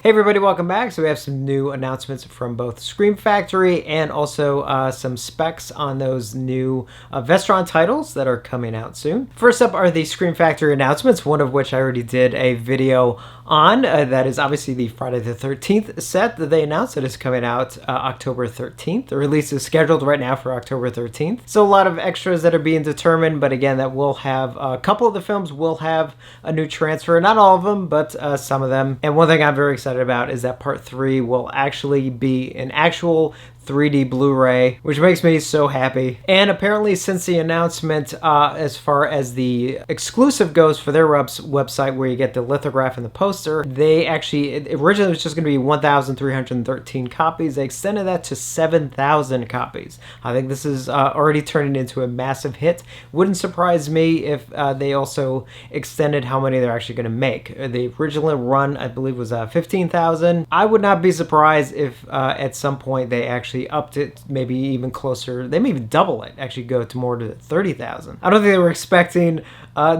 Hey everybody, welcome back. So we have some new announcements from both Scream Factory and also some specs on those new Vestron titles that are coming out soon. First up are the Scream Factory announcements, one of which I already did a video on. That is obviously the Friday the 13th set that they announced that is coming out October 13th. The release is scheduled right now for October 13th. So a lot of extras that are being determined, but again, that will have a couple of the films will have a new transfer. Not all of them, but some of them. And one thing I'm very excited about is that part 3 will actually be an actual 3D Blu-ray, which makes me so happy. And apparently since the announcement as far as the exclusive goes for their website where you get the lithograph and the poster, they actually, originally it was just going to be 1,313 copies. They extended that to 7,000 copies. I think this is already turning into a massive hit. Wouldn't surprise me if they also extended how many they're actually going to make. The original run, I believe, was 15,000. I would not be surprised if at some point they actually upped it, maybe even closer. They may even double it, actually go to more to 30,000. I don't think they were expecting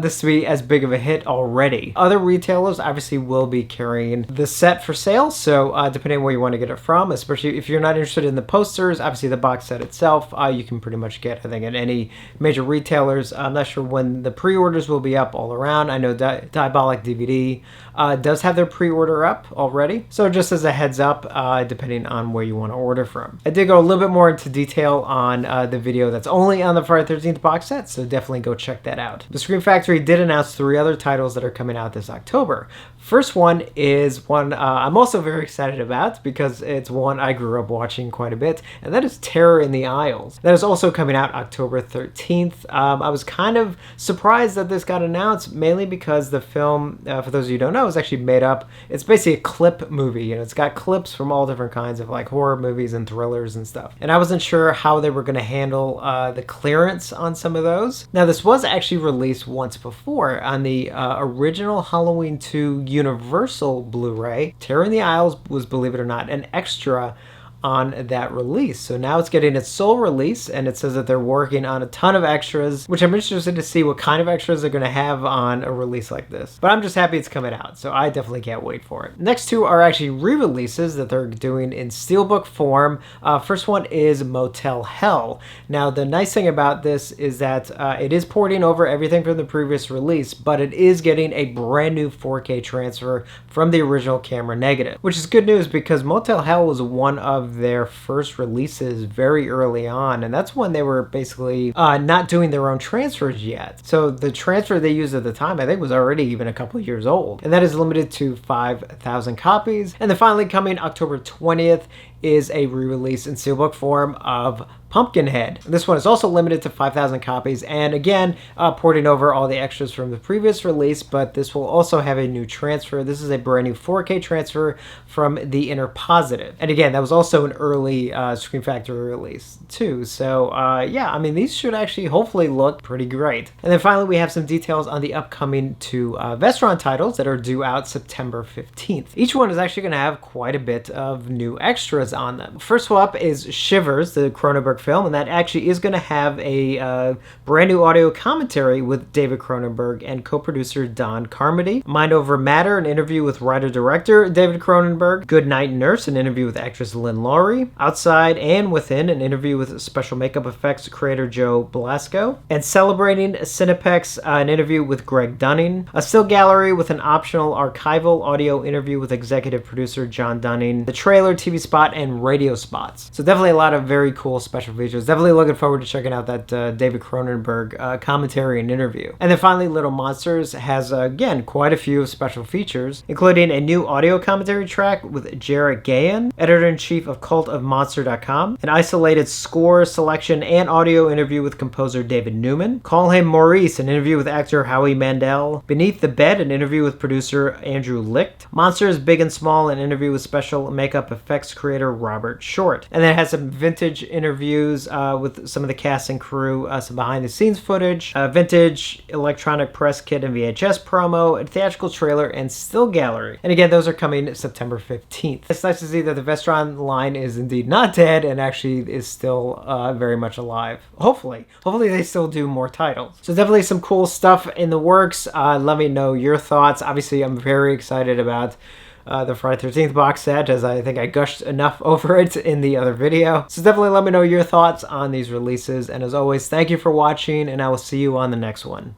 this to be as big of a hit already. Other retailers obviously will be carrying the set for sale, so depending on where you want to get it from, especially if you're not interested in the posters, obviously the box set itself, you can pretty much get, I think, at any major retailers. I'm not sure when the pre-orders will be up all around. I know Diabolic DVD does have their pre-order up already, so just as a heads up, depending on where you want to order from. I did go a little bit more into detail on the video that's only on the Friday 13th box set, so definitely go check that out. The Scream Factory did announce 3 other titles that are coming out this October. First one is one I'm also very excited about because it's one I grew up watching quite a bit, and that is Terror in the Aisles. That is also coming out October 13th. I was kind of surprised that this got announced, mainly because the film, for those of you who don't know, is actually made up. It's basically a clip movie. You know, it's got clips from all different kinds of like horror movies and thrillers and stuff. And I wasn't sure how they were going to handle the clearance on some of those. Now, this was actually released once before on the original Halloween 2 Universal Blu-ray. Terror in the Aisles was, believe it or not, an extra on that release. So now it's getting its sole release, and it says that they're working on a ton of extras, which I'm interested to see what kind of extras they're going to have on a release like this. But I'm just happy it's coming out, so I definitely can't wait for it. Next 2 are actually re-releases that they're doing in steelbook form. First one is Motel Hell. Now, the nice thing about this is that it is porting over everything from the previous release, but it is getting a brand new 4K transfer from the original camera negative, which is good news because Motel Hell was one of their first releases very early on, and that's when they were basically not doing their own transfers yet. So the transfer they used at the time, I think, was already even a couple years old, and that is limited to 5,000 copies. And then finally coming October 20th is a re-release in steelbook form of Pumpkinhead. This one is also limited to 5,000 copies, and again, porting over all the extras from the previous release, but this will also have a new transfer. This is a brand new 4K transfer from the Inner Positive. And again, that was also an early Scream Factory release too. So yeah, I mean, these should actually hopefully look pretty great. And then finally, we have some details on the upcoming 2 Vestron titles that are due out September 15th. Each one is actually going to have quite a bit of new extras on them. First up is Shivers, the Cronenberg film, and that actually is going to have a brand new audio commentary with David Cronenberg and co-producer Don Carmody. Mind Over Matter, an interview with writer-director David Cronenberg. Good Night Nurse, an interview with actress Lynn Laurie. Outside and Within, an interview with special makeup effects creator Joe Blasco. And Celebrating Cinepex, an interview with Greg Dunning. A still gallery with an optional archival audio interview with executive producer John Dunning. The trailer, TV spot, and radio spots. So definitely a lot of very cool special features. Definitely looking forward to checking out that David Cronenberg commentary and interview. And then finally, Little Monsters has, again, quite a few special features, including a new audio commentary track with Jarrett Gahan, editor-in-chief of cultofmonster.com, an isolated score selection and audio interview with composer David Newman, Call Him Maurice, an interview with actor Howie Mandel, Beneath the Bed, an interview with producer Andrew Licht, Monsters Big and Small, an interview with special makeup effects creator Robert Short. And then it has some vintage interviews with some of the cast and crew, some behind-the-scenes footage, vintage electronic press kit and VHS promo, a theatrical trailer, and still gallery. And again, those are coming September 15th. It's nice to see that the Vestron line is indeed not dead and actually is still very much alive. Hopefully they still do more titles. So definitely some cool stuff in the works. Let me know your thoughts. Obviously, I'm very excited about the Friday 13th box set, as I think I gushed enough over it in the other video. So definitely let me know your thoughts on these releases, and as always, thank you for watching, and I will see you on the next one.